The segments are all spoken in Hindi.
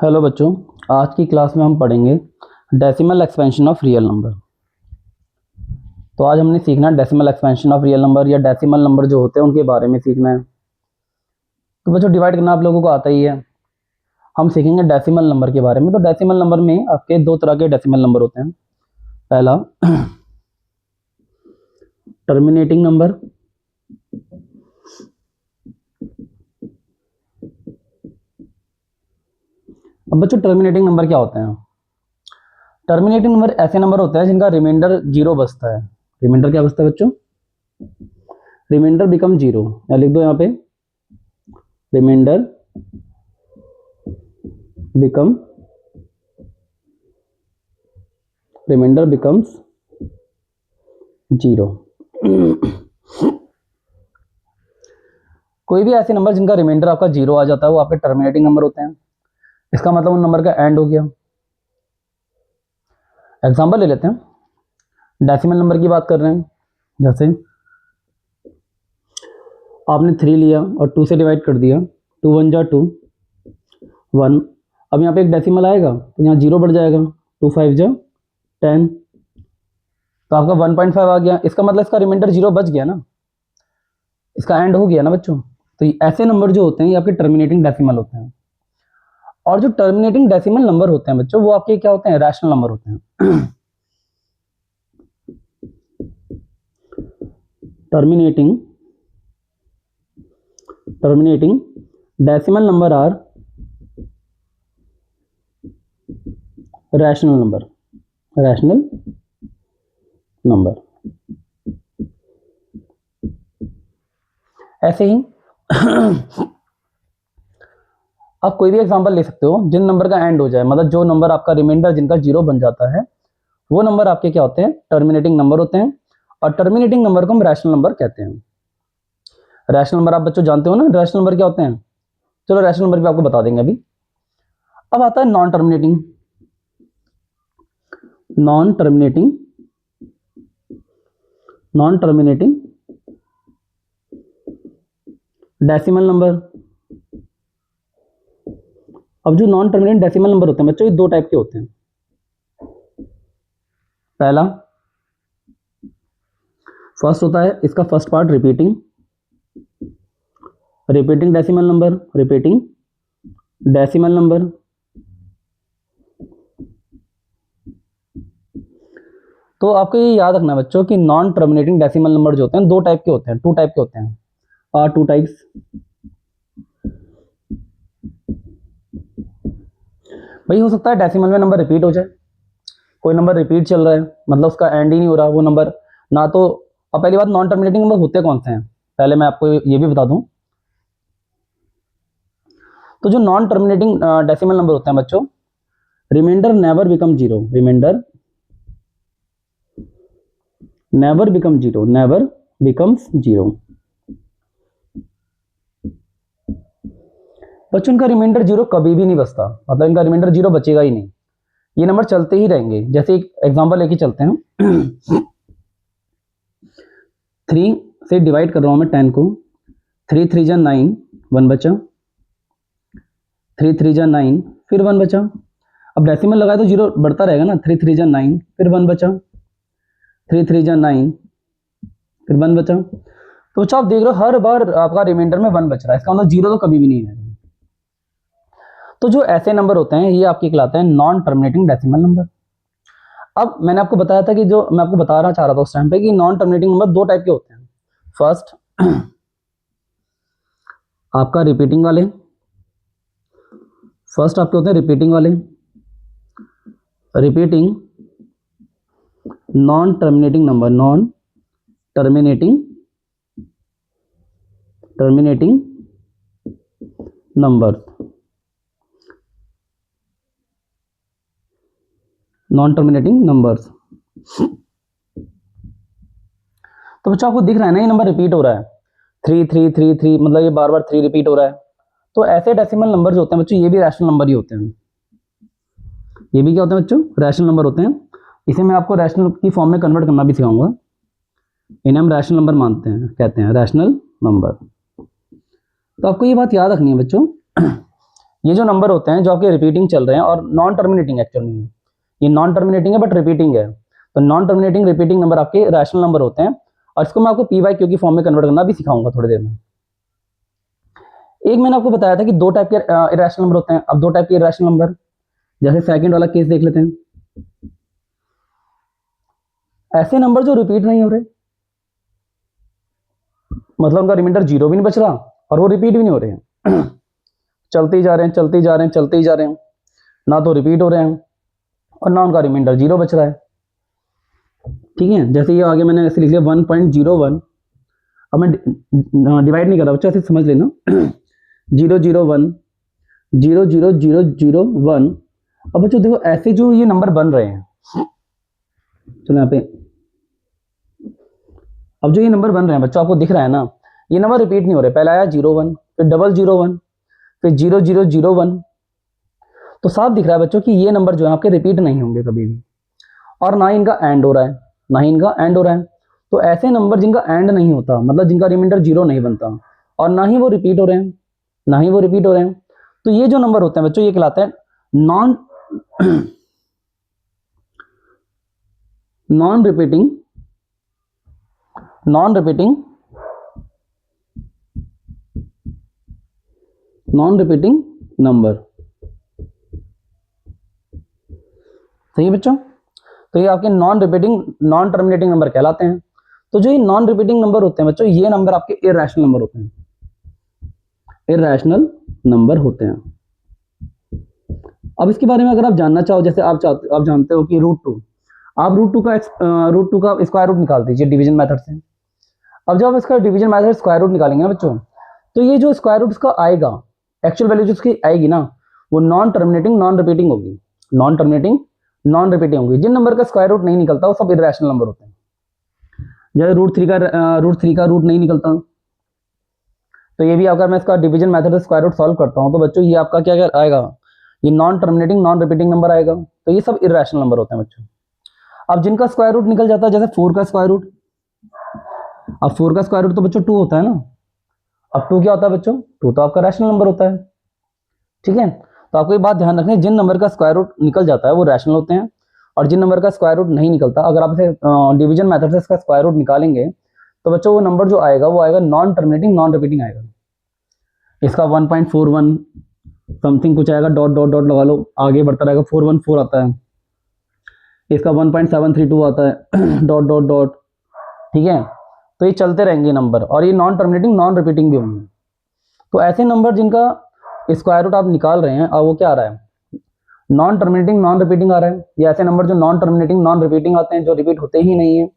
हेलो बच्चों, आज की क्लास में हम पढ़ेंगे decimal expansion of real number. तो आज हमने सीखना है decimal expansion of real number या डेसिमल नंबर जो होते हैं उनके बारे में सीखना है। तो बच्चों डिवाइड करना आप लोगों को आता ही है। हम सीखेंगे डेसिमल नंबर के बारे में। तो डेसिमल नंबर में आपके दो तरह के डेसिमल नंबर होते हैं। पहला टर्मिनेटिंग नंबर, अब बच्चों टर्मिनेटिंग नंबर क्या होते हैं? टर्मिनेटिंग नंबर ऐसे नंबर होते हैं जिनका रिमाइंडर जीरो बचता है। रिमाइंडर क्या बचता है बच्चों? रिमाइंडर बिकम जीरो, या लिख दो यहाँ पे रिमाइंडर बिकम्स जीरो। कोई भी ऐसे नंबर जिनका रिमाइंडर आपका जीरो आ जाता है वो आपके टर्मिनेटिंग नंबर होते हैं। इसका मतलब उन नंबर का एंड हो गया। एग्जांपल ले लेते हैं। डेसिमल नंबर की बात कर रहे हैं। जैसे आपने 3 लिया और 2 से डिवाइड कर दिया, 2 1 जा 2 1। अब यहाँ पे एक डेसिमल आएगा तो यहाँ जीरो बढ़ जाएगा, 2 5 जा 10, तो आपका 1.5 आ गया। इसका मतलब इसका रिमाइंडर जीरो बच गया ना, इसका एंड हो गया ना बच्चों। तो ऐसे नंबर जो होते हैं ये आपके टर्मिनेटिंग डेसिमल होते हैं। और जो टर्मिनेटिंग डेसिमल नंबर होते हैं बच्चों वो आपके क्या होते हैं? रैशनल नंबर होते हैं। Terminating decimal number are rational number. ऐसे ही आप कोई भी एग्जांपल ले सकते हो जिन नंबर का एंड हो जाए, मतलब जो नंबर आपका रिमाइंडर जिनका जीरो बन जाता है वो नंबर आपके क्या होते हैं? टर्मिनेटिंग नंबर होते हैं। और टर्मिनेटिंग नंबर को हम रैशनल नंबर कहते हैं। रैशनल नंबर आप बच्चों जानते हो ना, रैशनल नंबर क्या होते हैं? चलो रैशनल नंबर भी आपको बता देंगे अभी। अब आता है नॉन टर्मिनेटिंग डेसिमल नंबर। अब जो नॉन टर्मिनेटिंग डेसिमल नंबर होते हैं बच्चों ये दो टाइप के होते हैं। पहला फर्स्ट होता है इसका first part repeating decimal number. तो आपको ये याद रखना बच्चों कि नॉन टर्मिनेटिंग डेसिमल नंबर जो होते हैं दो टाइप के होते हैं, टू टाइप के होते हैं। Are two types. भाई हो सकता है डेसिमल में नंबर रिपीट हो जाए, कोई नंबर रिपीट चल रहा है मतलब उसका एंड ही नहीं हो रहा वो नंबर ना। तो अब पहली बात नॉन टर्मिनेटिंग नंबर होते कौन से हैं पहले मैं आपको ये भी बता दूं। तो जो नॉन टर्मिनेटिंग डेसिमल नंबर होते हैं बच्चों, reminder never become zero. Never becomes zero. बच्चों इनका रिमाइंडर जीरो कभी भी नहीं बचता, मतलब इनका रिमाइंडर जीरो बचेगा ही नहीं, ये नंबर चलते ही रहेंगे। जैसे एक एग्जांपल लेके चलते हैं। 3 से डिवाइड कर रहा हूं मैं 10 को, 3 3 जा 9, 1 बचा, 3 3 जा 9 फिर 1 बचा। अब डेसिमल लगाए तो जीरो बढ़ता रहेगा ना, 3 3 जा 9 फिर 1 बचा, 3 3 जा 9 फिर 1 बचा। तो बच्चों आप देख रहे हो हर बार आपका रिमाइंडर में 1 बच रहा है, इसका मतलब जीरो तो कभी भी नहीं है। तो जो ऐसे नंबर होते हैं ये आपके कहलाते हैं नॉन टर्मिनेटिंग डेसिमल नंबर। अब मैंने आपको बताया था कि जो मैं आपको बता रहा चाह रहा था उस टाइम पे कि नॉन टर्मिनेटिंग नंबर दो टाइप के होते हैं। फर्स्ट आपका रिपीटिंग वाले, फर्स्ट आपके होते हैं रिपीटिंग वाले, repeating non terminating number, non terminating number, non terminating numbers. तो बच्चों आपको दिख रहा है ना ये नंबर रिपीट हो रहा है, 3 3 3 3, मतलब ये बार बार 3 रिपीट हो रहा है। तो ऐसे डेसिमल नंबर जो होते हैं बच्चों ये भी रैशनल नंबर ही होते हैं। ये भी क्या होते हैं बच्चों? रैशनल नंबर होते हैं। इसे मैं आपको रैशनल की फॉर्म में कन्वर्ट करना भी सिखाऊंगा। इन्हें हम रैशनल नंबर मानते हैं, कहते हैं रैशनल नंबर। तो आपको ये बात याद रखनी है बच्चों ये जो नंबर होते हैं जो आपके रिपीटिंग चल रहे हैं और नॉन टर्मिनेटिंग एक्चुअल में, ये नॉन टर्मिनेटिंग है बट रिपीटिंग है, तो नॉन टर्मिनेटिंग रिपीटिंग नंबर आपके रैशनल नंबर होते हैं, और इसको मैं आपको पी वाई क्यू की फॉर्म में कन्वर्ट करना भी सिखाऊंगा थोड़ी देर में। एक मैंने आपको बताया था कि दो टाइप के इरेशनल नंबर होते हैं, अब दो टाइप के इरेशनल नंबर, जैसे सेकंड वाला केस देख लेते हैं। ऐसे नंबर जो रिपीट नहीं हो रहे, मतलब उनका रिमाइंडर जीरो भी नहीं बच रहा और वो रिपीट भी नहीं हो रहे हैं चलते ही जा रहे हैं, चलते ही जा रहे हैं, चलते ही जा रहे हैं, ना तो रिपीट हो रहे हैं और ना उनका रिमाइंडर जीरो बच रहा है। ठीक है, जैसे ये आगे मैंने ऐसे लिख लिया 1.01, अब मैं डिवाइड नहीं कर रहा बच्चों, ऐसे समझ लेना 001 00001। अब बच्चों देखो ऐसे जो ये नंबर बन रहे हैं, चलो यहाँ पे, अब जो ये नंबर बन रहे हैं बच्चों आपको दिख रहा है ना, ये नंबर रिपीट नहीं हो रहे, पहले आया 01, फिर 001, फिर 0001, तो साफ दिख रहा है बच्चों कि ये नंबर जो है आपके रिपीट नहीं होंगे कभी भी, और ना ही इनका एंड हो रहा है, ना ही इनका एंड हो रहा है। तो ऐसे नंबर जिनका एंड नहीं होता, मतलब जिनका रिमाइंडर जीरो नहीं बनता, और ना ही वो रिपीट हो रहे हैं, ना ही वो रिपीट हो रहे हैं, तो ये जो नंबर होते हैं बच्चों ये कहलाते हैं non non repeating non repeating non repeating number. सही है बच्चों, तो ये आपके non repeating non terminating number कहलाते हैं। तो जो ये नॉन रिपीटिंग नंबर होते हैं बच्चों, ये नंबर आपके इरैशनल नंबर होते हैं, इरैशनल नंबर होते हैं। अब इसके बारे में अगर आप जानना चाहो, जैसे आप जानते हो कि √2, आप √2 का स्क्वायर रूट निकाल दीजिए डिवीजन मेथड से। अब जब आप इसका डिवीजन मेथड स्क्वायर रूट निकालेंगे ना बच्चों, तो ये जो स्क्वायर रूट इसका आएगा, एक्चुअल वैल्यू जो उसकी आएगी ना, वो नॉन टर्मिनेटिंग नॉन रिपीटिंग होगी, नॉन टर्मिनेटिंग नॉन रिपीटिंग होगी। जिन नंबर का स्क्वायर रूट नहीं निकलता वो सब इरैशनल नंबर होते हैं। जैसे √3 का रूट नहीं निकलता, तो ये भी अगर मैं इसका डिवीजन मेथड से स्क्वायर रूट सॉल्व करता हूँ, तो बच्चों ये आपका क्या आएगा, ये non terminating non repeating number आएगा। तो ये सब इरैशनल नंबर होते हैं बच्चों। अब जिनका स्क्वायर रूट निकल जाता है, जैसे 4 का स्क्वायर रूट, अब 4 का स्क्वायर रूट तो बच्चों 2 होता है ना, अब 2 क्या होता है बच्चों, 2 तो आपका रैशनल नंबर होता है। ठीक है, तो आपको ये बात ध्यान रखनी है, जिन नंबर का स्क्वायर रूट निकल जाता है वो रैशनल होते हैं, और जिन नंबर का स्क्वायर रूट नहीं निकलता, अगर आप इसे डिवीजन मेथड से इसका स्क्वायर रूट निकालेंगे, तो बच्चों वो नंबर जो आएगा वो आएगा नॉन टर्मिनेटिंग नॉन रिपीटिंग आएगा। इसका 1.41 समथिंग कुछ आएगा, डॉट डॉट डॉट लगा लो, आगे बढ़ता रहेगा, 414 आता है, इसका 1.732 आता है डॉट डॉट डॉट। ठीक है, तो ये चलते रहेंगे नंबर, और ये नॉन टर्मिनेटिंग नॉन रिपीटिंग भी होंगे। तो ऐसे नंबर जिनका स्क्वायर रूट आप निकाल रहे हैं, और वो क्या आ रहा है, नॉन टर्मिनेटिंग नॉन रिपीटिंग आ रहा है, या ऐसे नंबर जो नॉन टर्मिनेटिंग नॉन रिपीटिंग आते हैं, जो रिपीट होते ही नहीं है,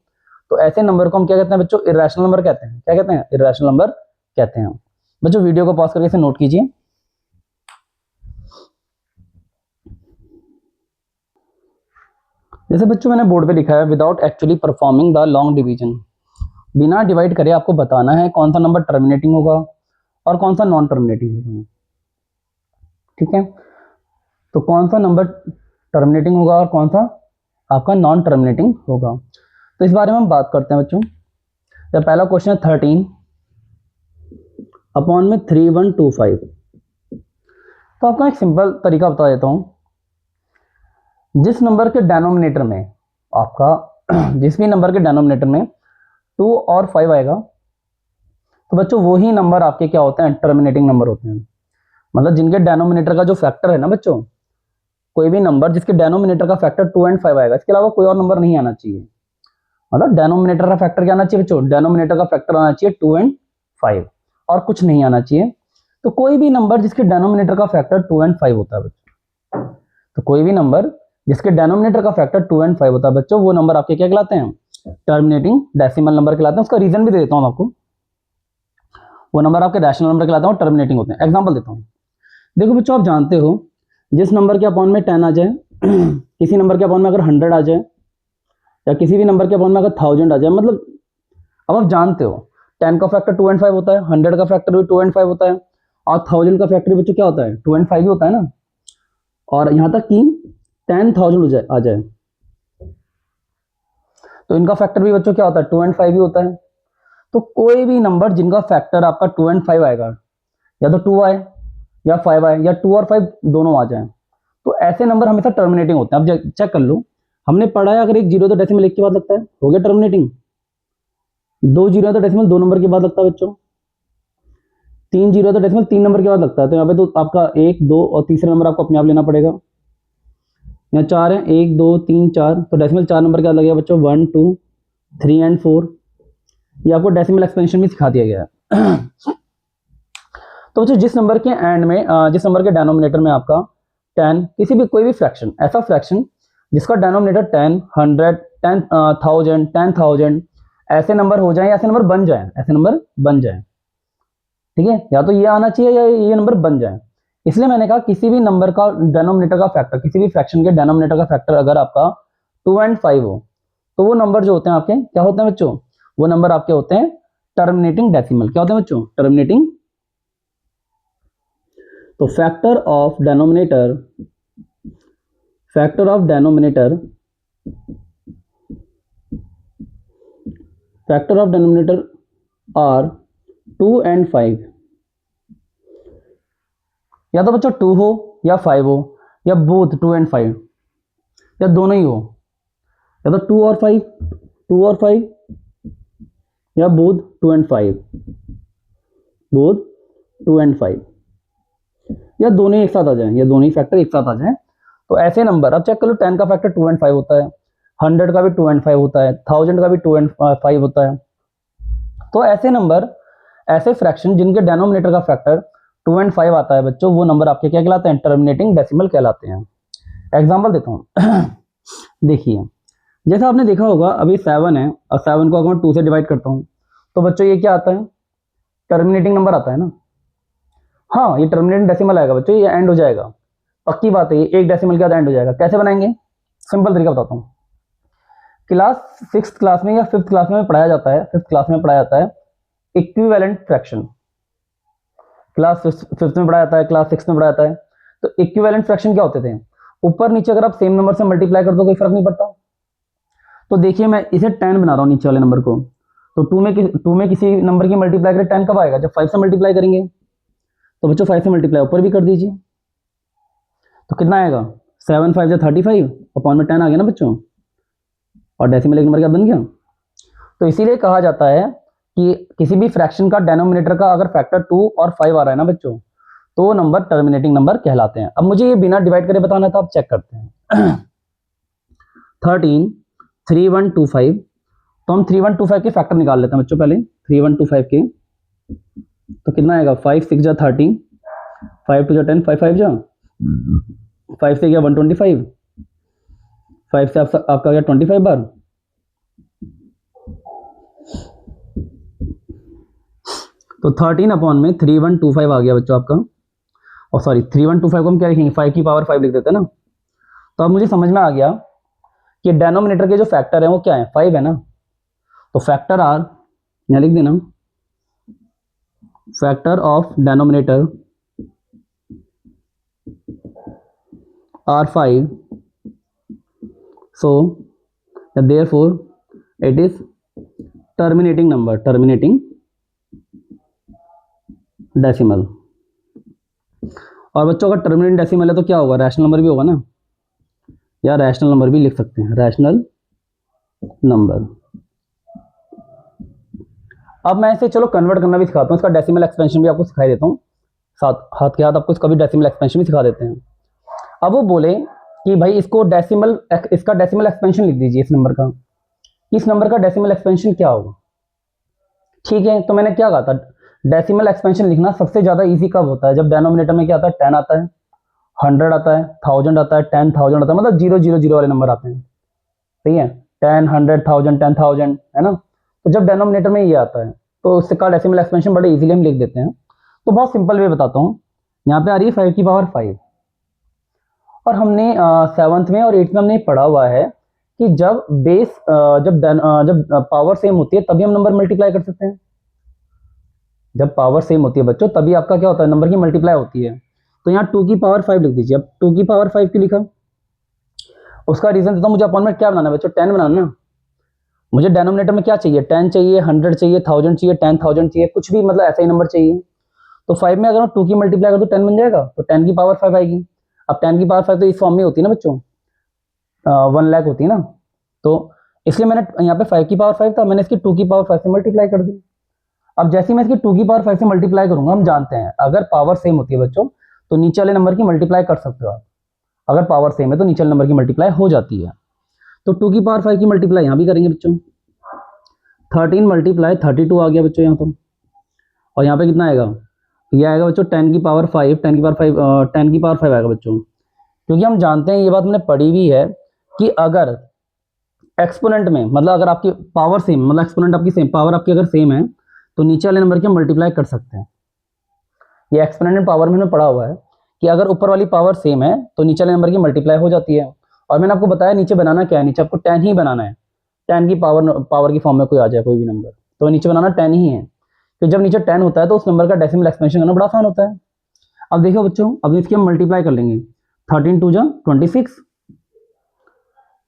तो ऐसे नंबर को हम क्या कहते हैं बच्चों, इरैशनल नंबर कहते हैं। क्या कहते हैं, इरैशनल नंबर कहते हैं। बच्चों वीडियो को पॉज करके इसे नोट कीजिए। जैसे बच्चों मैंने बोर्ड पे लिखा है, without actually performing the long division, बिना डिवाइड करे आपको बताना है कौन सा नंबर टर्मिनेटिंग होगा और कौन सा नॉन टर्मिनेटिंग होगा। ठीक है, तो कौन सा नंबर टर्मिनेटिंग होगा और कौन सा आपका नॉन टर्मिनेटिंग होगा, तो इस बारे में हम बात करते हैं बच्चों। तो पहला क्वेश्चन है 13 अपॉन में 3125। तो आपको एक सिंपल तरीका बता देता हूं, जिस नंबर के डेनोमिनेटर में आपका जिस भी नंबर के डेनोमिनेटर में 2 और 5 आएगा, तो बच्चों वही नंबर आपके क्या होते हैं, टर्मिनेटिंग नंबर होते हैं। मतलब जिनके डेनोमिनेटर का जो फैक्टर है ना बच्चों, कोई भी नंबर जिसके डेनोमिनेटर का फैक्टर 2 और 5 आएगा, इसके अलावा कोई और नंबर नहीं आना चाहिए। मतलब डेनोमिनेटर का फैक्टर क्या आना चाहिए बच्चों, डेनोमिनेटर का फैक्टर आना चाहिए 2 और 5, और कुछ नहीं आना चाहिए। तो कोई भी नंबर जिसके डेनोमिनेटर का फैक्टर 2 और 5 होता है बच्चों, तो कोई भी नंबर जिसके डेनोमिनेटर का फैक्टर 2 और 5 होता है बच्चों, वो नंबर आपके क्या कहलाते हैं, टर्मिनेटिंग डेसिमल नंबर कहलाते हैं। उसका रीजन भी दे देता हूं आपको, वो नंबर आपके रैशनल नंबर कहलाते हैं, टर्मिनेटिंग होते हैं। एग्जांपल देता हूं, देखो बच्चों आप जानते हो, जिस नंबर के अपॉन में 10 आ जाए किसी नंबर के अपॉन में अगर 100 आ जाए, या किसी भी नंबर के अपॉन में अगर 1000 आ जाए, मतलब अब आप जानते हो 10 का फैक्टर 2 और 5 होता है, 100 का फैक्टर भी 2 और 5 होता है, और 1000 का फैक्टर बच्चों क्या होता है, 2 और 5 ही होता है ना। और यहाँ तक कि 10,000 आ जाए, तो इनका फैक्टर भी बच्चों क्या होता है, 2 और 5 ही होता है। तो कोई भी नंबर जिनका फैक्टर आपका 2 और 5 आएगा, या तो 2 आए, या 5 आए या 2 और 5 दोनों आ जाएं, तो ऐसे नंबर हमेशा टर्मिनेटिंग होते हैं। अब चेक कर लो, हमने पढ़ा है अगर एक जीरो तो डेसिमल एक के बाद लगता है, हो गया टर्मिनेटिंग। 2 जीरो है तो डेसिमल 2 नंबर के बाद लगता है बच्चों। 3 जीरो है तो डेसिमल 3 नंबर के बाद लगता है, तो यहाँ पे तो आपका 1 2 और तीसरा नंबर आपको अपने आप लेना पड़ेगा। यहाँ 4 है, 1 2 3 4, तो डेसिमल 4 नंबर के बाद लगेगा बच्चों 1 2 3 एंड 4। ये आपको डेसिमल एक्सपेंशन भी सिखा दिया गया है। तो बच्चों जिस नंबर के एंड में जिस नंबर के डेनोमिनेटर में आपका 10 किसी भी कोई भी फ्रैक्शन, ऐसा फ्रैक्शन जिसका डेनोमिनेटर 10 100 10,000 10,000 ऐसे नंबर हो जाए, ऐसे नंबर बन जाए, ऐसे नंबर बन जाए, ठीक है, या तो ये आना चाहिए या ये नंबर बन जाए। इसलिए मैंने कहा किसी भी नंबर का डेनोमिनेटर का फैक्टर, किसी भी फ्रैक्शन के डेनोमिनेटर का फैक्टर अगर आपका 2 एंड 5 हो, तो वो नंबर जो होते हैं आपके क्या होते हैं बच्चों, वो नंबर आपके होते हैं टर्मिनेटिंग डेसिमल। क्या होते हैं बच्चों, टर्मिनेटिंग। तो factor of denominator are 2 and 5, या तो बच्चों 2 हो या 5 हो या बोथ 2 एंड 5, या दोनों ही हो, या तो 2 और 5 2 और 5 या बोथ 2 एंड 5, बोथ 2 एंड 5, या दोनों ही एक साथ आ जाए, या दोनों ही फैक्टर एक साथ आ जाए। तो ऐसे नंबर, अब चेक कर लो, 10 का फैक्टर 2 एंड 5 होता है, 100 का भी 2 एंड 5 होता है, 1000 का भी 2 एंड 5 होता है। तो ऐसे नंबर, ऐसे फ्रैक्शन जिनके डेनोमिनेटर का फैक्टर 2 एंड 5 आता है बच्चों, वो नंबर आपके क्या कहलाते हैं, टर्मिनेटिंग डेसिमल कहलाते हैं। एग्जांपल देता हूँ। देखिए, जैसा आपने देखा होगा अभी 7 है और 7 को अगर मैं 2 से डिवाइड करता हूँ तो बच्चों ये क्या आता है, टर्मिनेटिंग नंबर आता है ना। हाँ, ये टर्मिनेटिंग डेसिमल आएगा बच्चों, ये एंड हो जाएगा, पक्की बात है, ये एक डेसिमल के बाद एंड हो जाएगा। कैसे बनाएंगे, सिंपल तरीका बताता हूँ। क्लास 6th क्लास में या 5th क्लास में पढ़ाया जाता है, 5th क्लास में पढ़ाया जाता है इक्विवेलेंट फ्रैक्शन। क्लास 5th में पढ़ाया जाता है, क्लास 6th में पढ़ाया जाता है। तो इक्विवेलेंट फ्रैक्शन क्या होते थे, ऊपर नीचे अगर आप सेम नंबर से मल्टीप्लाई कर दो कोई फर्क नहीं पड़ता। तो देखिए मैं इसे 10 बना रहा हूँ नीचे वाले नंबर को, तो 2 में किसी नंबर की मल्टीप्लाई करें 10 कब आएगा, जब 5 से मल्टीप्लाई करेंगे। तो बच्चों 5 से मल्टीप्लाई ऊपर भी कर दीजिए, तो कितना आएगा, 7 5 या 35 अपॉन में 10 आ गया ना बच्चों, और डेसिमल एक नंबर क्या बन गया। तो इसीलिए कहा जाता है कि किसी भी फ्रैक्शन का डेनोमिनेटर का अगर फैक्टर 2 और 5 आ रहा है ना बच्चों, तो वो नंबर टर्मिनेटिंग नंबर कहलाते हैं। अब मुझे ये बिना डिवाइड करे बताना था, आप चेक करते हैं। 13 3 1 2 5, तो हम 3 1 2 5 के फैक्टर निकाल लेते हैं बच्चों पहले, 3 1 2 5 के। तो कितना आएगा, 5 6 जा 30, 5 2 जा 10, 5 5 जा 5 से गया 125, 5 से आपका गया 25 बार, तो 13 अपॉन में 3 1 2 5 आ गया बच्चों आपका। और सॉरी 3 1 2 5 को हम क्या लिखेंगे, 5 की पावर 5 लिख देते हैं ना। तो अब मुझे समझ में आ गया कि डेनोमिनेटर के जो फैक्टर है वो क्या है, 5 है ना। तो फैक्टर आर, यहाँ लिख देना, factor of denominator are 5, so therefore it is terminating number, terminating decimal. और बच्चों अगर टर्मिनेटिंग डेसिमल है तो क्या होगा, रैशनल नंबर भी होगा ना, या रैशनल नंबर भी लिख सकते हैं, रैशनल नंबर। अब मैं इसे चलो कन्वर्ट करना भी सिखाता हूँ, इसका डेसिमल एक्सपेंशन भी आपको सिखाई देता हूँ, साथ हाथ के हाथ आपको इसका भी डेसिमल एक्सपेंशन भी सिखा देते हैं। अब वो बोले कि भाई इसको डेसिमल, इसका डेसिमल एक्सपेंशन लिख दीजिए इस नंबर का, इस नंबर का डेसिमल एक्सपेंशन क्या होगा। ठीक है, तो मैंने क्या कहा था, डेसिमल एक्सपेंशन लिखना सबसे ज्यादा इजी कब होता है, जब डेनोमिनेटर में क्या आता है, 10 आता है, 100 आता है, 1000 आता है, 10,000 आता है, मतलब 0 0 0 वाले नंबर आते हैं, ठीक है, 10 100 1000 10,000 है ना। तो जब डेनोमिनेटर में ये आता है तो उसका डेसिमल एक्सपेंशन बड़े इजीली हम लिख देते हैं। तो बहुत सिंपल वे बताता हूँ, यहाँ पे आ रही है 5 की पावर 5, और हमने 7th में और 8th में हमने पढ़ा हुआ है कि जब बेस जब पावर सेम होती है तभी हम नंबर मल्टीप्लाई कर सकते हैं। जब पावर सेम होती है बच्चों तभी आपका क्या होता है, नंबर की मल्टीप्लाई होती है। तो यहाँ 2 की पावर 5 लिख दीजिए। अब 2 की पावर 5 क्यों लिखा, उसका रीजन देता हूँ। मुझे अपॉन में क्या बनाना है बच्चों, 10 बनाना ना। मुझे डेनोमिनेटर में क्या चाहिए, 10 चाहिए, 100 चाहिए, 1000 चाहिए, 10,000 चाहिए, कुछ भी मतलब ऐसा ही नंबर चाहिए। तो 5 में अगर हम 2 की मल्टीप्लाई कर तो 10 बन जाएगा, तो 10 की पावर 5 आएगी। अब 10 की पावर 5 तो इस फॉर्म में होती है ना बच्चों, 1 लाख होती है ना, तो इसलिए मैंने यहाँ पे 5 की पावर 5 था, मैंने इसकी 2 की पावर 5 से मल्टीप्लाई कर दी। अब जैसे ही मैं इसकी 2 की पावर 5 से मल्टीप्लाई करूंगा, हम जानते हैं अगर पावर सेम होती है बच्चों तो नीचे वाले नंबर की मल्टीप्लाई कर सकते हो आप, अगर पावर सेम है तो नीचे वाले नंबर की मल्टीप्लाई हो जाती है। तो 2 की पावर 5 की मल्टीप्लाई यहाँ भी करेंगे बच्चों, 13 मल्टीप्लाई 32 आ गया बच्चों यहाँ पर, और यहाँ पे कितना आएगा, ये आएगा बच्चों 10 की पावर 5, 10 की पावर 5, 10 की पावर 5 आएगा बच्चों, क्योंकि हम जानते हैं, ये बात हमने पढ़ी हुई है कि अगर एक्सपोनेंट में, मतलब अगर आपकी पावर सेम, मतलब एक्सपोनेंट आपकी सेम, पावर आपकी अगर सेम है तो नीचे वाले नंबर की मल्टीप्लाई कर सकते हैं। ये एक्सपोनेंट पावर में हमने पढ़ा हुआ है कि अगर ऊपर वाली पावर सेम है तो नीचे वाले नंबर की मल्टीप्लाई हो जाती है। और मैंने आपको बताया नीचे बनाना क्या है, नीचे आपको 10 ही बनाना है, 10 की पावर की फॉर्म में कोई आ जाए कोई भी नंबर, तो नीचे बनाना 10 ही है। तो जब नीचे 10 होता है तो उस नंबर का डेसिमल एक्सपेंशन करना बड़ा आसान होता है। अब देखो बच्चों, अब इसकी हम मल्टीप्लाई कर लेंगे, 13 2 जा 26,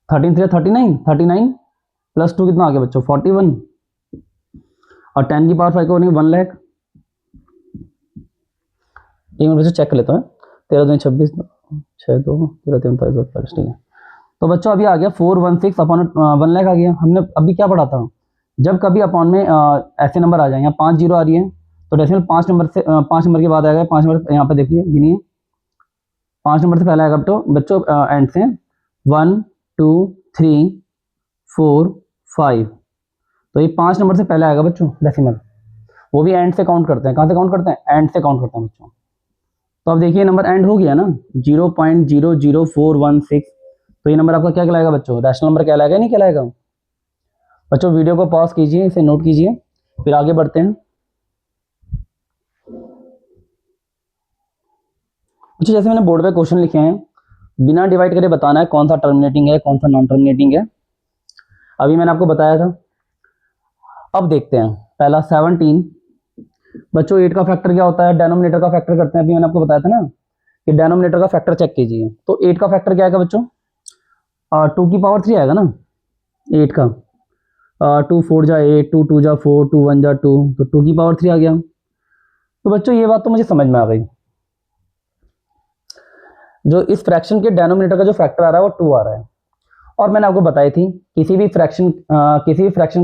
13 3 39, 39 प्लस 2 कितना आ गया बच्चों 41, और 10 की पावर 5 को बनेगी 1 लाख। एक मिनट बच्चों चेक कर लेता हूँ, 13 2 26 6 2 13 3 45, ठीक है। तो बच्चों अभी आ गया 416 अपॉन 1 लाख आ गया। हमने अभी क्या पढ़ा था, जब कभी अपॉन में ऐसे नंबर आ जाए, यहाँ 5 जीरो आ रही है तो डेसिमल 5 नंबर से 5 नंबर के बाद आएगा, 5 नंबर यहाँ पे देखिए गिनिए, 5 नंबर से पहले आएगा तो बच्चों एंड से 1 2 3 4 5, तो ये 5 नंबर से पहले आएगा बच्चों डेसिमल, वो भी एंड से काउंट करते हैं। कहाँ से काउंट करते हैं, एंड से काउंट करते हैं बच्चों। तो अब देखिए नंबर एंड हो गया ना 0.00416, तो ये नंबर आपका क्या कहलाएगा बच्चों, रैशनल नंबर कहलाएगा नहीं कहलाएगा। बच्चों वीडियो को पॉज कीजिए, इसे नोट कीजिए, फिर आगे बढ़ते हैं। बच्चों जैसे मैंने बोर्ड पे क्वेश्चन लिखे हैं, बिना डिवाइड करे बताना है कौन सा टर्मिनेटिंग है कौन सा नॉन टर्मिनेटिंग है, अभी मैंने आपको बताया था। अब देखते हैं पहला 17, बच्चों 8 का फैक्टर क्या होता है, डेनोमिनेटर का फैक्टर करते हैं, अभी मैंने आपको बताया था ना कि डेनोमिनेटर का फैक्टर चेक कीजिए। तो 8 का फैक्टर क्या आएगा बच्चों, 2 की पावर 3 आएगा ना 8 का, 2 4 जा 8, 2 2 जा 4, 2 1 जा 2, तो 2 की पावर 3 आ गया। तो बच्चों ये बात तो मुझे समझ में आ गई, जो इस फ्रैक्शन के डेनोमिनेटर का जो फैक्टर आ रहा है वो 2 आ रहा है, और मैंने आपको बताई थी किसी भी फ्रैक्शन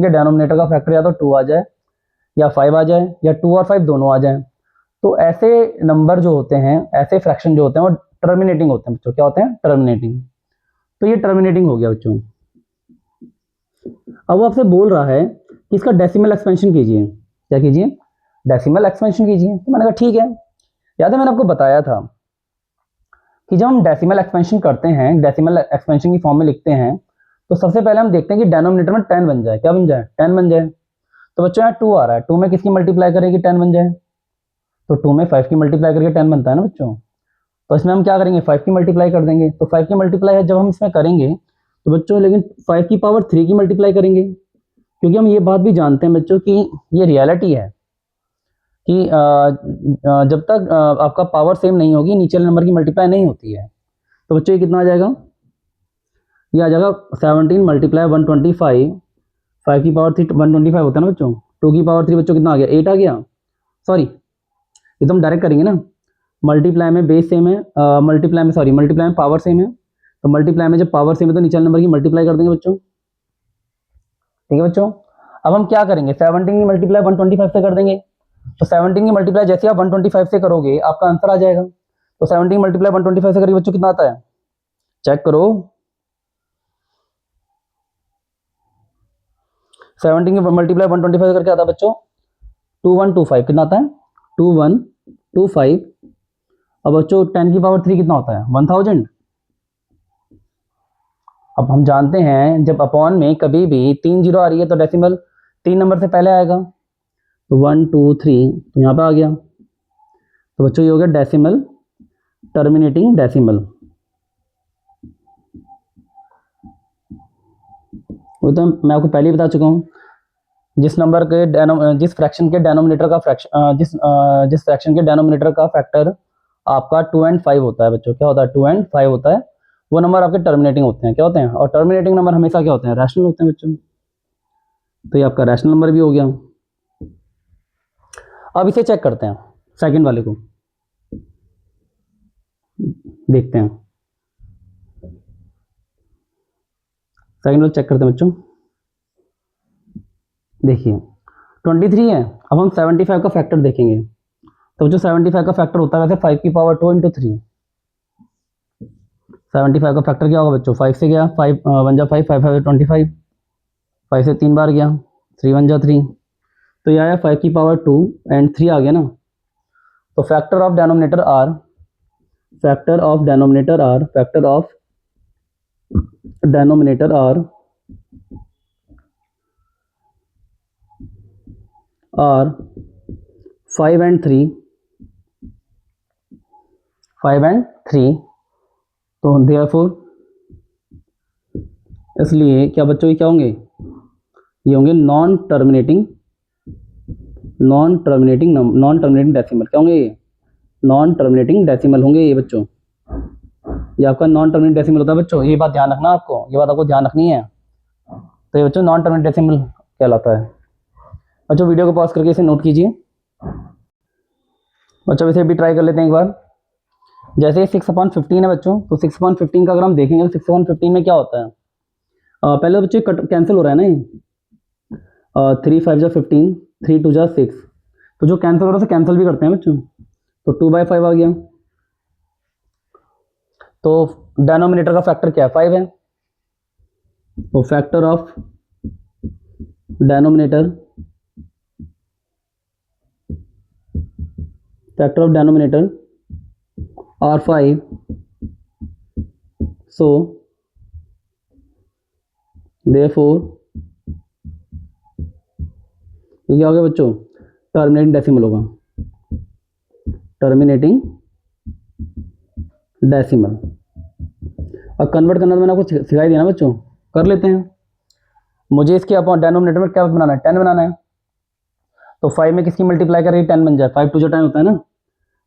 के डेनोमिनेटर का फैक्टर या तो 2 आ जाए या 5 आ जाए या 2 और 5 दोनों आ जाए, तो ऐसे नंबर जो होते हैं, ऐसे फ्रैक्शन जो होते हैं वो टर्मिनेटिंग होते हैं बच्चों। क्या होते हैं, टर्मिनेटिंग। तो ये टर्मिनेटिंग हो गया बच्चों। अब वो आपसे बोल रहा है कि इसका डेसिमल एक्सपेंशन कीजिए, क्या कीजिए, डेसिमल एक्सपेंशन कीजिए। तो मैंने कहा ठीक है, याद है मैंने आपको बताया था कि जब हम डेसिमल एक्सपेंशन करते हैं, डेसिमल एक्सपेंशन की फॉर्म में लिखते हैं, तो सबसे पहले हम देखते हैं कि डेनोमिनेटर में 10 बन जाए, क्या बन जाए, 10 बन जाए। तो बच्चों यहाँ 2 आ रहा है, 2 में किसकी मल्टीप्लाई करेंगे 10 बन जाए, तो 2 में 5 की मल्टीप्लाई करके 10 बनता है ना बच्चों। तो इसमें हम क्या करेंगे, 5 की मल्टीप्लाई कर देंगे। तो 5 की मल्टीप्लाई है जब हम इसमें करेंगे तो बच्चों लेकिन 5 की पावर 3 की मल्टीप्लाई करेंगे, क्योंकि हम ये बात भी जानते हैं बच्चों कि ये रियलिटी है कि जब तक आपका पावर सेम नहीं होगी नीचे वाले नंबर की मल्टीप्लाई नहीं होती है। तो बच्चों ये कितना आ जाएगा, ये आ जाएगा 17 मल्टीप्लाई 125, 5 की पावर 3 125 होता है ना बच्चों, 2 की पावर 3 बच्चों कितना आ गया, 8 आ गया। सॉरी ये तो हम डायरेक्ट करेंगे ना, मल्टीप्लाई में बेस सेम है, मल्टीप्लाई में पावर सेम है, तो मल्टीप्लाई में जब पावर सेम है तो नीचे वाले नंबर की मल्टीप्लाई कर देंगे बच्चों, ठीक है बच्चों। अब हम क्या करेंगे, 17 की मल्टीप्लाई 125 से कर देंगे, तो 17 की मल्टीप्लाई जैसे आप 125 से करोगे आपका आंसर आ जाएगा। तो 17 की मल्टीप्लाई 125 से करिए बच्चों, कितना आता है, चेक करो। 17 की मल्टीप्लाई 125 से करके आता है बच्चों 2125, कितना आता है 2125। अब बच्चों 10 की पावर 3 कितना होता है 1000। अब हम जानते हैं जब अपॉन में कभी भी 3 जीरो आ रही है तो डेसिमल 3 नंबर से पहले आएगा, तो 1 2 3 तो यहाँ पे आ गया। तो बच्चों ये हो गया डेसिमल, टर्मिनेटिंग डेसिमल। वो तो मैं आपको पहले ही बता चुका हूँ, जिस फ्रैक्शन के डेनोमिनेटर का जिस फ्रैक्शन के डेनोमिनेटर का फैक्टर आपका 2 and 5 होता है बच्चों, क्या होता है 2 and 5 होता है, वो नंबर आपके टर्मिनेटिंग होते हैं, क्या होते हैं, और टर्मिनेटिंग नंबर हमेशा क्या होते हैं, रैशनल होते हैं बच्चों। तो ये आपका रैशनल नंबर भी हो गया। अब इसे चेक करते हैं, सेकंड वाले को देखते हैं, सेकंड वाले चेक करते हैं बच्चों। देखिए 23 है, अब हम 75 का फैक्टर देखेंगे। तो जो 75 का फैक्टर होता है वैसे 5 की पावर 2 इंटू 3। 75 का फैक्टर क्या होगा बच्चों, 5 से गया, 5 1 जा 5, 5 5 25, 5 से 3 बार गया, 3 1 जा 3, तो यह आया 5 की पावर 2 एंड 3 आ गया ना। तो factor of denominator are, factor of denominator are, factor of denominator are are 5 and 3, 5 and 3। तो देयरफॉर इसलिए क्या बच्चों ये क्या होंगे, ये होंगे नॉन टर्मिनेटिंग डेसिमल। क्या होंगे ये, नॉन टर्मिनेटिंग डेसिमल होंगे ये बच्चों। ये आपका नॉन टर्मिनेटिंग डेसिमल होता है बच्चों, ये बात ध्यान रखना आपको, ये बात आपको ध्यान रखनी है। तो ये बच्चों नॉन टर्मिनेटिंग डेसिमल कहलाता है। बच्चों वीडियो को पॉज करके इसे नोट कीजिए। बच्चों इसे भी ट्राई कर लेते हैं एक बार। जैसे 6/15 है बच्चों, तो 6/15 का अगर हम देखेंगे तो 6/15 में क्या होता है, पहले बच्चों कट कैंसिल हो रहा है ना, ये 3 5 जा 15, 3 2 जा 6, तो जो कैंसिल हो रहा है उसे कैंसिल भी करते हैं बच्चों, तो 2/5 आ गया। तो डेनोमिनेटर का फैक्टर क्या है, 5 है, तो factor of denominator, factor of denominator are 5, so therefore ये क्या हो गया बच्चों, टर्मिनेटिंग डेसिमल होगा, टर्मिनेटिंग डेसिमल। अब कन्वर्ट करना तो मैंने आपको सिखाई दिया ना बच्चों, कर लेते हैं। मुझे इसके अपॉन डेनोमिनेटर में क्या बनाना है, 10 बनाना है। तो 5 में किसकी मल्टीप्लाई करेंगे, 10 बन जाए, 5 2 10 होता है ना,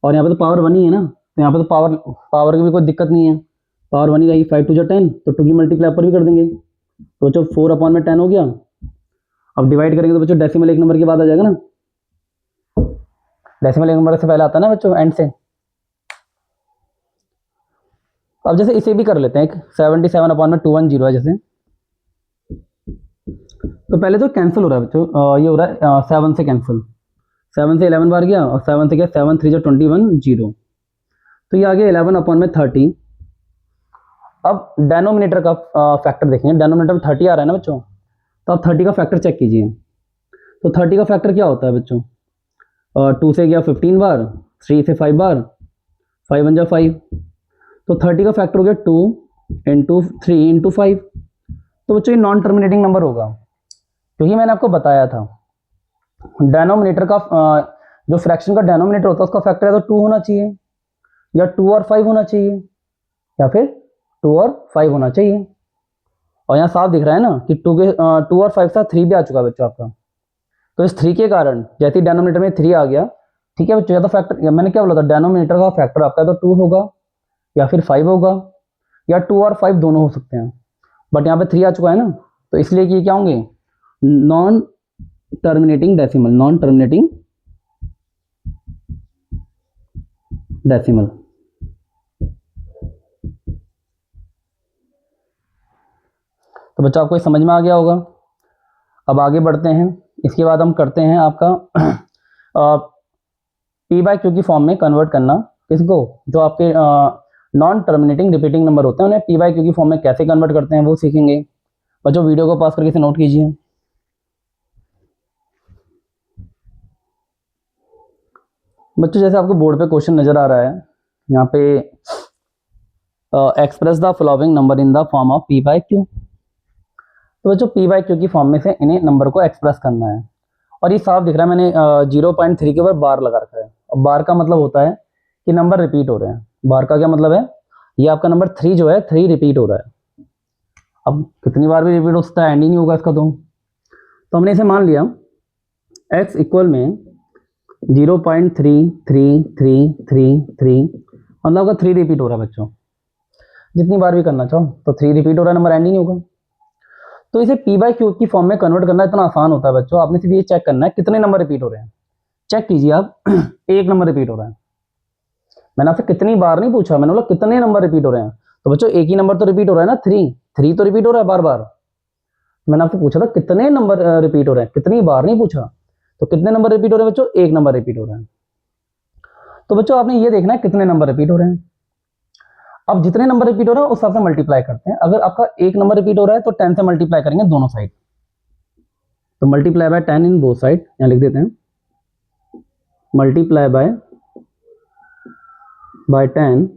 और यहाँ पे तो पावर 1 ही है ना, तो यहाँ पे तो पावर की भी कोई दिक्कत नहीं है, पावर 1 ही रहेगी। 5 2 10, तो 2 की मल्टीप्लाई ऊपर भी कर देंगे, तो बच्चों 4/10 हो गया। अब डिवाइड करेंगे तो बच्चों डेसिमल एक नंबर के बाद आ जाएगा ना, डेसिमल एक नंबर से पहले आता है ना बच्चों, एंड से। अब जैसे इसे भी कर लेते हैं, 77/210 है जैसे, तो पहले तो कैंसिल हो रहा है बच्चों, ये हो रहा है 7 से कैंसिल, 7 से 11 बार गया, और 7 से गया 7 3 21 0, तो ये आ गया 11/30। अब डेनोमिनेटर का फैक्टर देखेंगे, डेनोमिनेटर में 30 आ रहा है ना बच्चों, तो आप 30 का फैक्टर चेक कीजिए। तो 30 का फैक्टर क्या होता है बच्चों, 2 से गया 15 बार, 3 से 5 बार, 5 1 जा 5, तो 30 का फैक्टर हो गया 2 इंटू 3 इंटू 5। तो बच्चों ये नॉन टर्मिनेटिंग नंबर होगा, क्योंकि मैंने आपको बताया था डेनोमिनेटर का जो फ्रैक्शन का डेनोमिनेटर होता है उसका फैक्टर है तो 2 होना चाहिए, या 2 और 5 होना चाहिए, या फिर 2 और 5 होना चाहिए। और यहाँ साफ दिख रहा है ना कि 2 और 5 से 3 भी आ चुका है बच्चों आपका। तो इस 3 के कारण जैसे डेनोमिनेटर में 3 आ गया, ठीक है बच्चों, या तो फैक्टर, मैंने क्या बोला था, डेनोमिनेटर का फैक्टर आपका तो 2 होगा या फिर 5 होगा, या 2 और 5 दोनों हो सकते हैं, बट यहाँ पे 3 आ चुका है ना, तो इसलिए कि क्या होंगे, non terminating decimal, non terminating decimal. तो बच्चों आपको समझ में आ गया होगा। अब आगे बढ़ते हैं, इसके बाद हम करते हैं आपका P/Q की फॉर्म में कन्वर्ट करना, किसको, जो आपके नॉन टर्मिनेटिंग रिपीटिंग नंबर होते हैं उन्हें P/Q की फॉर्म में कैसे कन्वर्ट करते हैं वो सीखेंगे। बच्चों वीडियो को पास करके इसे नोट कीजिए। बच्चों जैसे आपको बोर्ड पे क्वेश्चन नजर आ रहा है, यहाँ पे express the following number in the form of P/Q। तो बच्चों P/Q की फॉर्म में से इन्हें नंबर को एक्सप्रेस करना है, और ये साफ दिख रहा है, मैंने 0.3 के ऊपर बार लगा रखा है। और बार का मतलब होता है कि नंबर रिपीट हो रहे हैं। बार का क्या मतलब है, ये आपका नंबर 3 जो है 3 रिपीट हो रहा है। अब कितनी बार भी रिपीट हो सकता है, एंड ही नहीं होगा इसका। तो हमने इसे मान लिया x इक्वल में 0.3333, मतलब आपका 3 रिपीट हो रहा है बच्चों। जितनी बार भी करना चाहो तो 3 रिपीट हो रहा है, नंबर एंड ही नहीं होगा। तो इसे P/Q की फॉर्म में कन्वर्ट करना इतना आसान होता है बच्चों, आपने सिर्फ ये चेक करना है कितने नंबर रिपीट हो रहे हैं। चेक कीजिए आप एक नंबर रिपीट हो रहा है। मैंने आपसे कितनी बार नहीं पूछा, मैंने बोला कितने नंबर रिपीट हो रहे हैं। तो बच्चों एक ही नंबर तो रिपीट हो रहा है ना, थ्री तो रिपीट हो रहा है बार बार। मैंने आपसे पूछा था कितने नंबर रिपीट हो रहे हैं, कितनी बार नहीं पूछा। तो कितने नंबर रिपीट हो रहे हैं बच्चों, एक नंबर रिपीट हो रहा है। तो बच्चों आपने ये देखना है कितने नंबर रिपीट हो रहे हैं। अब जितने नंबर रिपीट हो रहे हैं उस हिसाब से मल्टीप्लाई करते हैं। अगर आपका एक नंबर रिपीट हो रहा है तो 10 से मल्टीप्लाई करेंगे दोनों साइड। तो multiply by 10 in both side, यहां लिख देते हैं multiply by 10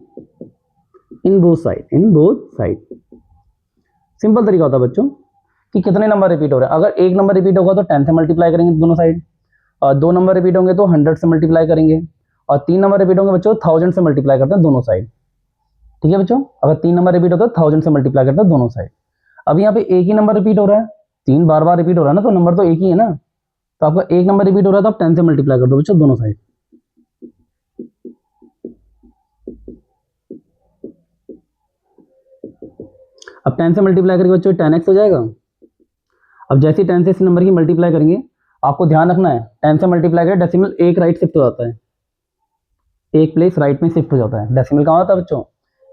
in both side. Simple तरीका होता है बच्चों कि कितने नंबर रिपीट हो रहे हैं। अगर एक नंबर रिपीट होगा तो 10 से मल्टीप्लाई करेंगे दोनों साइड, और दो नंबर रिपीट होंगे तो 100 से मल्टीप्लाई करेंगे, और तीन नंबर रिपीट होंगे बच्चों 1000 से मल्टीप्लाई करते हैं दोनों साइड। ठीक है बच्चों, अगर तीन नंबर रिपीट होता है 1000 से मल्टीप्लाई करते हैं दोनों साइड। अब यहाँ पे एक ही नंबर रिपीट हो रहा है, तीन बार बार रिपीट हो रहा है ना, तो नंबर तो एक ही है ना। तो आपका एक नंबर रिपीट हो रहा है तो आप 10 से मल्टीप्लाई कर दो बच्चों दोनों साइड। अब 10 से मल्टीप्लाई करके बच्चों 10x हो जाएगा। अब जैसे 10 से इस नंबर की मल्टीप्लाई करेंगे, आपको ध्यान रखना है 10 से मल्टीप्लाई करें डेसिमल एक राइट शिफ्ट हो जाता है, एक प्लेस राइट में शिफ्ट हो जाता है। डेसिमल कहाँ होता है बच्चों,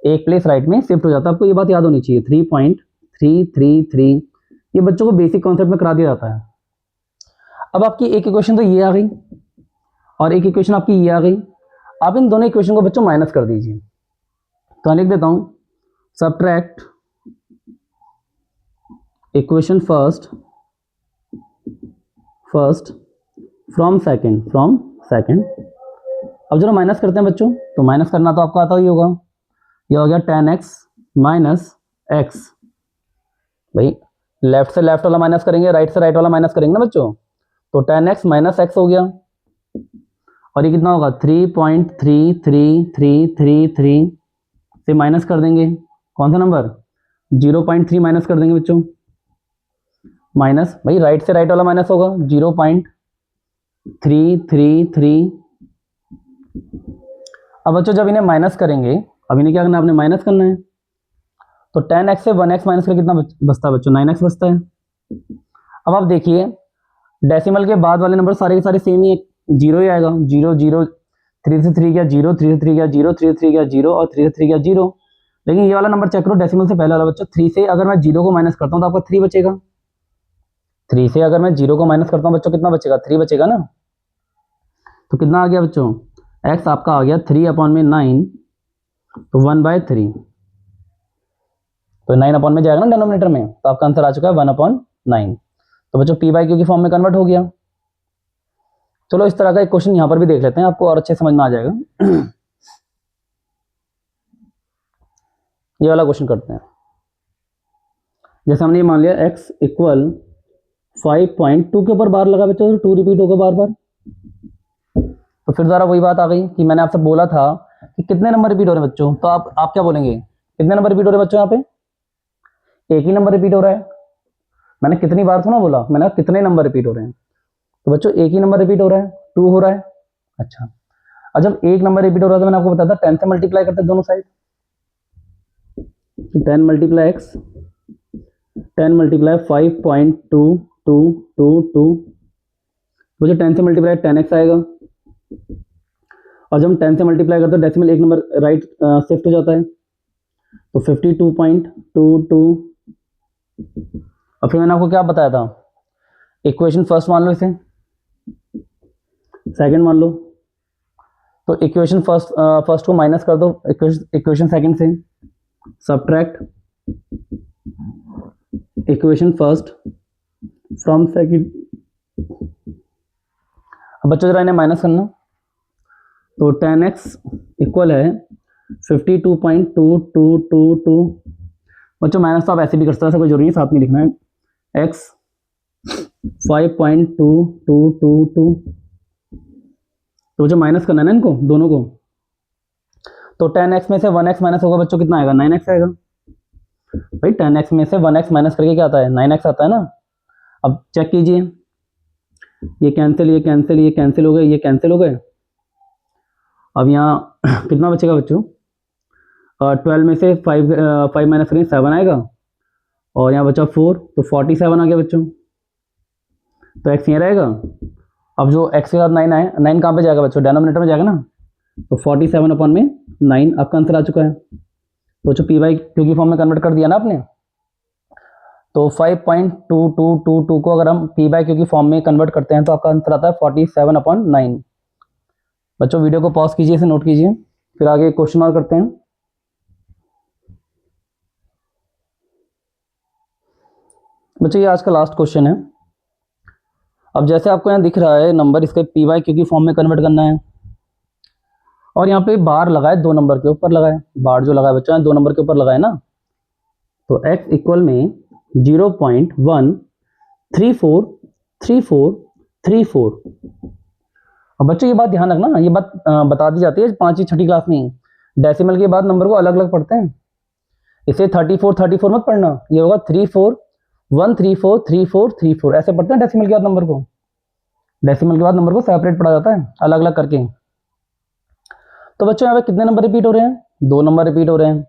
एक प्लेस राइट में शिफ्ट हो जाता है। आपको ये बात याद होनी चाहिए। 3.333 ये बच्चों को बेसिक कॉन्सेप्ट में करा दिया जाता है। अब आपकी एक इक्वेशन तो ये आ गई और एक इक्वेशन आपकी ये आ गई। आप इन दोनों इक्वेशन को बच्चों माइनस कर दीजिए। तो मैं लिख देता हूं subtract equation first from second. अब जब माइनस करते हैं बच्चों, तो माइनस करना तो आपको आता ही होगा। ये हो गया 10x माइनस एक्स। भाई लेफ्ट से लेफ्ट वाला माइनस करेंगे, राइट से राइट वाला माइनस करेंगे ना बच्चों। तो 10x माइनस एक्स हो गया, और ये कितना होगा 3.3333 से माइनस कर देंगे कौन सा नंबर 0.3 माइनस कर देंगे बच्चों। माइनस भाई राइट से राइट वाला माइनस होगा 0.333। अब बच्चों जब इन्हें माइनस करेंगे, अब इन्हें क्या करना है, आपने माइनस करना है। तो 10x से 1x माइनस करके कितना बचता है बच्चों, 9x बचता है। अब आप देखिए डेसिमल के बाद वाले नंबर सारे के सारे सेम ही है, जीरो ही आएगा। 0 0 3 से 3 गया 0, 3 से 3 गया 0, 3 से 3 गया 0 और 3 से 3 गया 0। लेकिन ये वाला नंबर चेक करो डेसिमल से पहले वाला बच्चों, 3 से अगर मैं 0 को माइनस करता हूँ तो आपका 3 बचेगा। 3 से अगर मैं 0 को माइनस करता हूँ बच्चों कितना बचेगा, 3 बचेगा ना। तो कितना आ गया बच्चों, x आपका आ गया 3/9, तो 1/3। तो 9 में जाएगा ना डिनोमिनेटर में, तो आपका आंसर आ चुका है 1/9। तो बच्चों p/q की फॉर्म में कन्वर्ट हो गया। चलो इस तरह का एक क्वेश्चन यहां पर भी देख लेते हैं, आपको और अच्छे समझ में आ जाएगा। ये वाला क्वेश्चन करते हैं। जैसे हमने ये मान लिया x इक्वल 5.2 के ऊपर बार लगा बच्चों, 2 रिपीट होगा बार बार। तो फिर दोबारा वही बात आ गई कि मैंने आपसे बोला था कि कितने नंबर रिपीट हो रहे हैं बच्चों। तो आप क्या बोलेंगे, कितने नंबर रिपीट हो रहे हैं बच्चों, यहाँ पे एक ही नंबर रिपीट हो रहा है। मैंने कितनी बार थोड़ा बोला, मैंने कितने नंबर रिपीट हो रहे हैं। तो बच्चों एक ही नंबर रिपीट हो रहा है, 2 हो रहा है। अच्छा, और जब एक नंबर रिपीट हो रहा था मैंने आपको बताया था 10 से मल्टीप्लाई करते हैं दोनों साइड। 10 मल्टीप्लाई एक्स, 10 मल्टीप्लाई 5.2222, मुझे 10 से मल्टीप्लाई 10x आएगा। और जब हम 10 से मल्टीप्लाई करते हैं डेसिमल एक नंबर राइट शिफ्ट हो जाता है, तो 52.22। और फिर मैंने आपको क्या बताया था, इक्वेशन फर्स्ट मान लो, इसे सेकंड मान लो। तो इक्वेशन फर्स्ट को माइनस कर दो इक्वेशन सेकंड से। Subtract equation first from second. अब बच्चों जरा इन्हें माइनस करना। तो 10x इक्वल है 52.2222। बच्चों माइनस तो आप ऐसे भी कर सकते हैं, ऐसा कोई जरूरी नहीं साथ में लिखना है। x 5.2222, तो बच्चों माइनस करना है ना इनको दोनों को। तो 10x में से 1x माइनस होगा बच्चों, कितना आएगा, 9x आएगा। भाई 10x में से 1x माइनस करके क्या आता है, 9x आता है ना। अब चेक कीजिए, ये कैंसिल ये कैंसिल ये कैंसिल हो गए, ये कैंसिल हो गए। अब यहाँ कितना बचेगा बच्चों, 12 में से 5 माइनस करेंगे 7 आएगा, और यहाँ बचा 4, तो 47 आ गया बच्चों। तो x यहाँ रहेगा अब जो x के साथ 9 आए, 9 कहाँ पे जाएगा बच्चों, डेनोमिनेटर में जाएगा ना, तो 47 अपॉन में 9 आपका आंसर आ चुका है। तो बच्चों पी बाई क्यू की फॉर्म में कन्वर्ट कर दिया ना आपने, तो 5.2222 को अगर हम पी बाई क्यू की फॉर्म में कन्वर्ट करते हैं तो आपका आंसर आता है 47 अपॉन 9। बच्चों वीडियो को पॉज कीजिए, इसे नोट कीजिए, फिर आगे क्वेश्चन और करते हैं। बच्चों ये आज का लास्ट क्वेश्चन है। अब जैसे आपको यहाँ दिख रहा है नंबर, इसके पी बाई क्यू की फॉर्म में कन्वर्ट करना है, और यहाँ पे बार लगाए 2 नंबर के ऊपर लगाए, बार जो लगाए बच्चों 2 नंबर के ऊपर लगाए ना, तो x इक्वल में 0.1343434। अब बच्चों ये बात ध्यान रखना, ये बात बता दी जाती है 5वीं 6ठी क्लास में, डेसिमल के बाद नंबर को अलग अलग पढ़ते हैं। इसे 34 मत पढ़ना, ये होगा 34 ऐसे पढ़ते हैं डेसिमल के बाद नंबर को। डेसिमल के बाद नंबर को सेपरेट पढ़ा जाता है अलग अलग करके। तो बच्चों यहाँ पे कितने नंबर रिपीट हो रहे हैं, 2 नंबर रिपीट हो रहे हैं।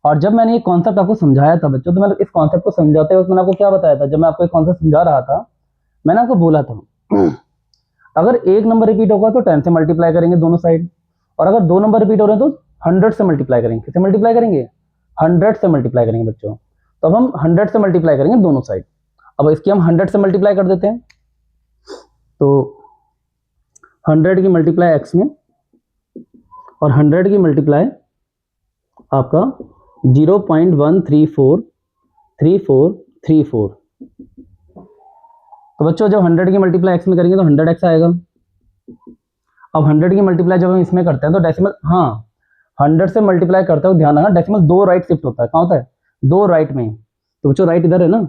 और जब मैंने ये कॉन्सेप्ट आपको समझाया था बच्चों, तो मैंने इस कॉन्सेप्ट को समझाते वक्त मैंने आपको क्या बताया था, जब मैं आपको एक कॉन्सेप्ट समझा रहा था, मैंने आपको बोला था अगर 1 नंबर रिपीट होगा तो 10 से मल्टीप्लाई करेंगे दोनों साइड, और अगर 2 नंबर रिपीट हो रहे हैं तो 100 से मल्टीप्लाई करेंगे। किससे मल्टीप्लाई करेंगे, 100 से मल्टीप्लाई करेंगे बच्चों। तो अब हम 100 से मल्टीप्लाई करेंगे दोनों साइड। अब इसकी हम 100 से मल्टीप्लाई कर देते हैं, तो 100 की मल्टीप्लाई x में और 100 की मल्टीप्लाई आपका 0.1343434। तो बच्चों जब 100 की मल्टीप्लाई x में करेंगे तो 100x आएगा। अब 100 की मल्टीप्लाई जब हम इसमें करते हैं तो डेसिमल, हाँ 100 से मल्टीप्लाई करते हो, ध्यान रखना डेसिमल 2 राइट शिफ्ट होता है। कहाँ होता है, 2 राइट में। तो बच्चों राइट इधर है ना,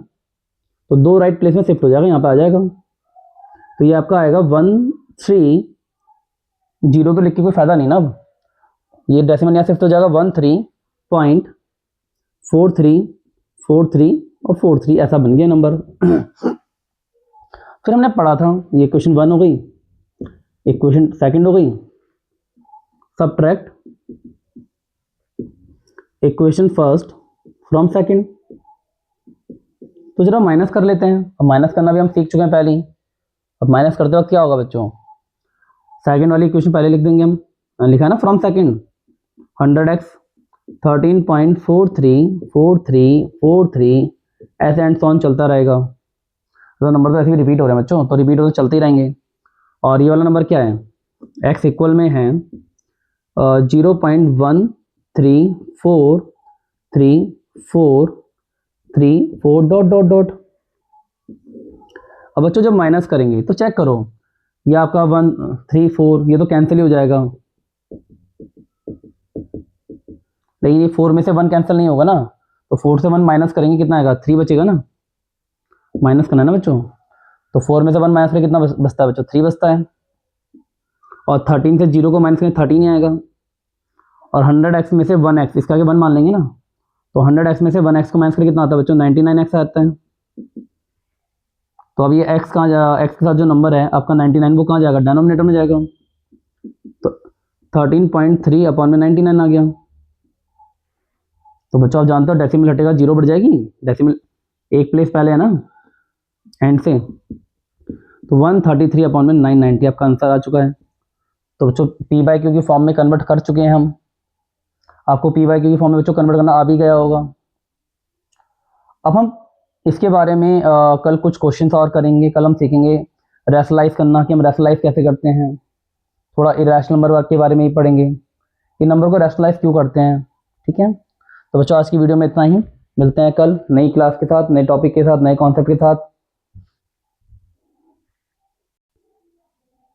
तो 2 राइट प्लेस में शिफ्ट हो जाएगा, यहाँ पे आ जाएगा। तो ये आपका आएगा 130, तो लिख के कोई फायदा नहीं ना। अब ये डेसिमल यहाँ शिफ्ट हो जाएगा 13.4343 और 43, ऐसा बन गया नंबर। फिर हमने पढ़ा था, ये क्वेश्चन 1 हो गई, एक क्वेश्चन सेकंड हो गई, subtract equation first from second. तो जरा माइनस कर लेते हैं। अब माइनस करना भी हम सीख चुके हैं पहले ही। अब माइनस करते वक्त क्या होगा बच्चों, सेकंड वाली इक्वेशन पहले लिख देंगे हम, लिखा है ना फ्रॉम सेकंड, 100x 13.434343 ऐसे एंड सॉन चलता रहेगा। तो नंबर तो ऐसे भी रिपीट हो रहे हैं बच्चों, तो रिपीट हो तो चलते ही रहेंगे। और ये वाला नंबर क्या है, x इक्वल में है 0.1343434 डॉट डॉट डॉट। अब बच्चों जब माइनस करेंगे तो चेक करो, ये आपका 134 ये तो कैंसिल ही हो जाएगा, लेकिन ये 4 में से 1 कैंसिल नहीं होगा ना, तो 4 से 1 माइनस करेंगे कितना आएगा, 3 बचेगा ना, माइनस करना है ना बच्चों। तो 4 में से 1 माइनस करें कितना बचता है बच्चों, 3 बचता है। और 13 से 0 को माइनस करें 13 ही आएगा। और 100x में से 1x, इसका आगे 1 मान लेंगे ना, तो 100x में से 1x को माइनस करें कितना आता है बच्चों, 99x आता है। तो अब ये x कहाँ जाएगा, x के साथ जो नंबर है आपका 99 वो कहाँ जाएगा, डेनोमिनेटर में जाएगा। तो 13.3 अपॉन में 99 आ गया। तो बच्चों आप जानते हो डेसिमल हटेगा 0 बढ़ जाएगी, डेसिमल एक प्लेस पहले है ना एंड से, तो 133 अपॉन में 990 आपका आंसर आ चुका है। तो बच्चों पी बाई क्यू की फॉर्म में कन्वर्ट कर चुके हैं हम। आपको पी बाई क्यू की फॉर्म में बच्चों कन्वर्ट करना आ भी गया होगा। अब हम इसके बारे में कल कुछ क्वेश्चंस और करेंगे। कल हम सीखेंगे रैशनलाइज करना, कि हम रैशनलाइज कैसे करते हैं। थोड़ा इरेशनल नंबर के बारे में ही पढ़ेंगे, कि नंबर को रैशनलाइज क्यों करते हैं। ठीक है, तो बच्चों आज की वीडियो में इतना ही। मिलते हैं कल नई क्लास के साथ, नए टॉपिक के साथ, नए कॉन्सेप्ट के साथ।